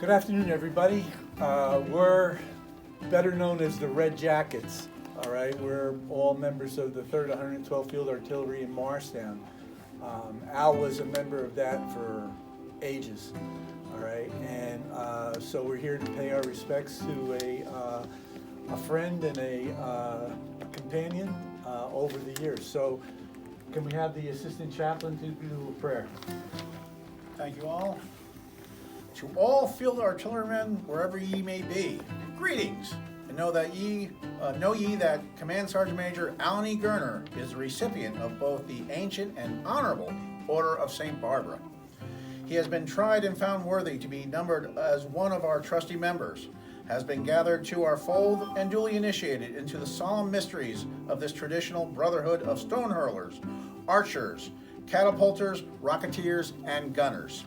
Good afternoon, everybody. We're better known as the Red Jackets. All right, we're all members of the 3rd 112th Field Artillery in Morristown. Al was a member of that for ages. All right, and so we're here to pay our respects to a friend and a companion over the years. So, can we have the assistant chaplain to do a prayer? Thank you all. To all field artillerymen, wherever ye may be, greetings, and know ye that Command Sergeant Major Alan E. Gerner is the recipient of both the ancient and honorable Order of St. Barbara. He has been tried and found worthy to be numbered as one of our trusty members, has been gathered to our fold and duly initiated into the solemn mysteries of this traditional brotherhood of stone hurlers, archers, catapulters, rocketeers, and gunners.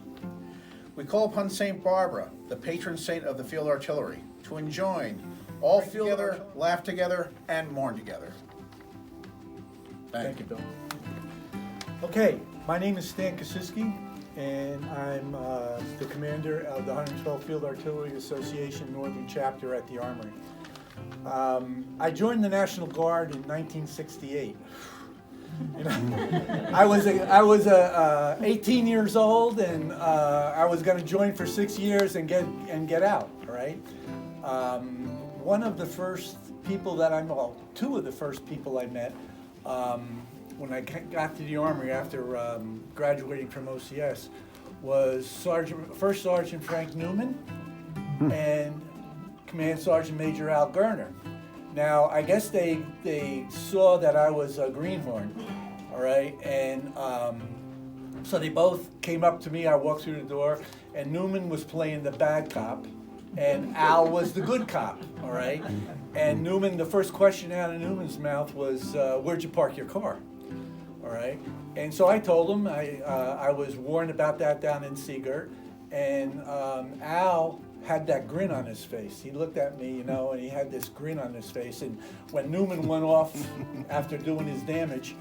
We call upon St. Barbara, the patron saint of the field artillery, to enjoin all feel together, laugh together, and mourn together. Thank you, Bill. Okay, my name is Stan Kosiski, and I'm the commander of the 112th Field Artillery Association Northern Chapter at the Armory. I joined the National Guard in 1968. You know, I was 18 years old, and I was going to join for 6 years and get out. Right. One of the first people that two of the first people I met when I got to the Armory after graduating from OCS was First Sergeant Frank Newman and Command Sergeant Major Al Gerner. Now, I guess they saw that I was a greenhorn, all right, and so they both came up to me. I walked through the door, and Newman was playing the bad cop, and Al was the good cop, all right? And Newman, the first question out of Newman's mouth was, where'd you park your car, all right? And so I told him, I was warned about that down in Seagirt, and Al had that grin on his face. He looked at me, and he had this grin on his face. And when Newman went off after doing his damage,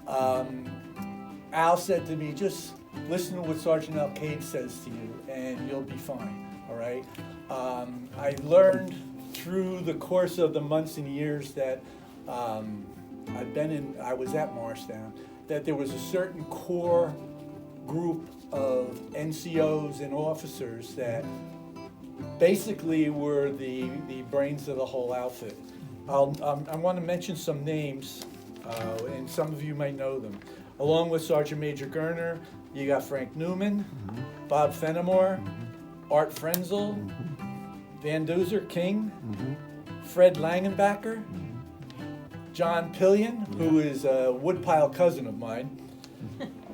Al said to me, just listen to what Sergeant Al-Cade says to you, and you'll be fine, all right? I learned through the course of the months and years that I was at Morristown, that there was a certain core group of NCOs and officers that basically were the brains of the whole outfit. I want to mention some names, and some of you may know them. Along with Sergeant Major Gerner, you got Frank Newman, Bob Fenimore, Art Frenzel, Van Duzer King, Fred Langenbacker, John Pillion, who is a woodpile cousin of mine,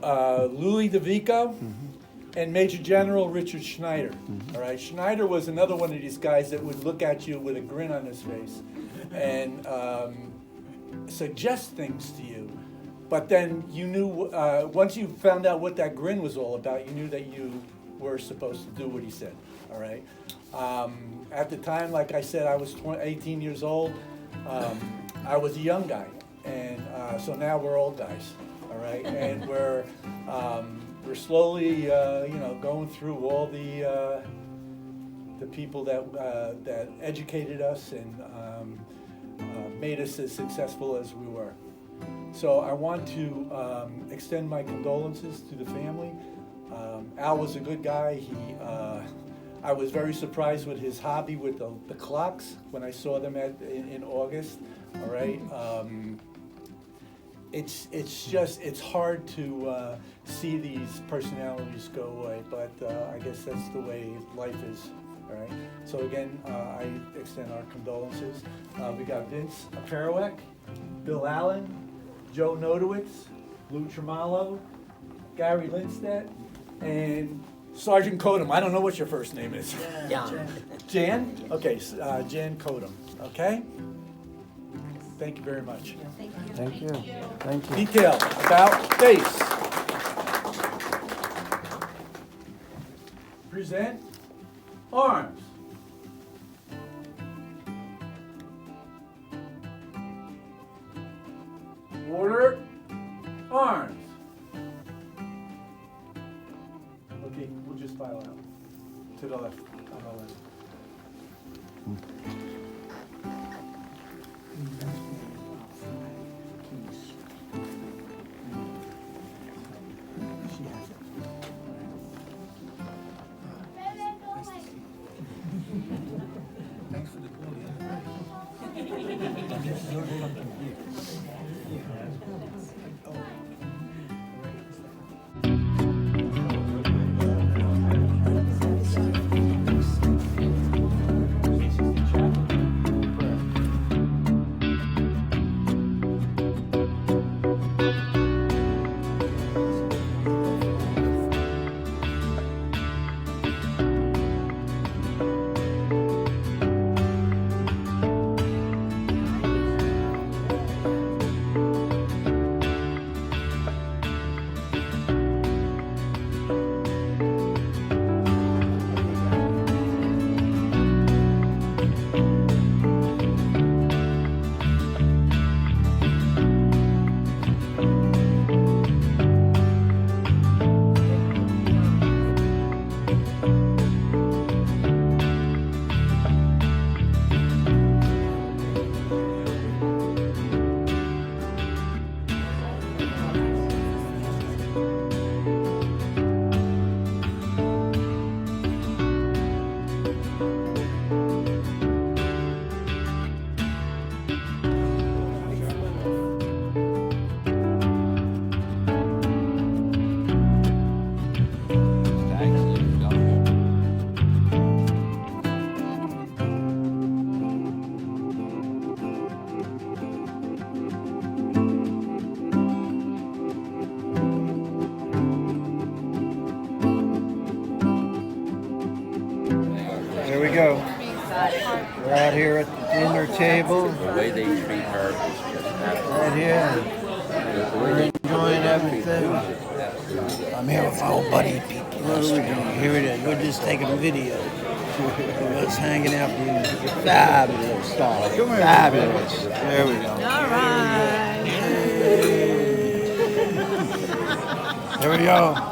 Louis DeVico, and Major General Richard Schneider. All right, Schneider was another one of these guys that would look at you with a grin on his face and suggest things to you. But then you knew, once you found out what that grin was all about, you knew that you were supposed to do what he said. All right. At the time, like I said, I was 18 years old. I was a young guy, and so now we're old guys. All right, and we're slowly, going through all the people that educated us and made us as successful as we were. So I want to extend my condolences to the family. Al was a good guy. I was very surprised with his hobby with the clocks when I saw them in August. All right. It's hard to see these personalities go away, but I guess that's the way life is, all right? So again, I extend our condolences. We got Vince Perouek, Bill Allen, Joe Nodowitz, Lou Tremalo, Gary Lindstedt, and Sergeant Kodum. I don't know what your first name is. Jan. Jan? Okay, Jan Kodum, okay? Thank you very much. Thank you. Thank you. Detail about face. Present arms. Order arms. Okay, we'll just file out. To the left, on the left. She has it. Thanks for the call. There we go. We're out here at the dinner table. The way they treat her is just Right here. We're enjoying everything. I'm here with my old buddy Pete. What are we doing? Here it is. We're just taking a video of us hanging out being fabulous. Fabulous. There we go. All right. There we go.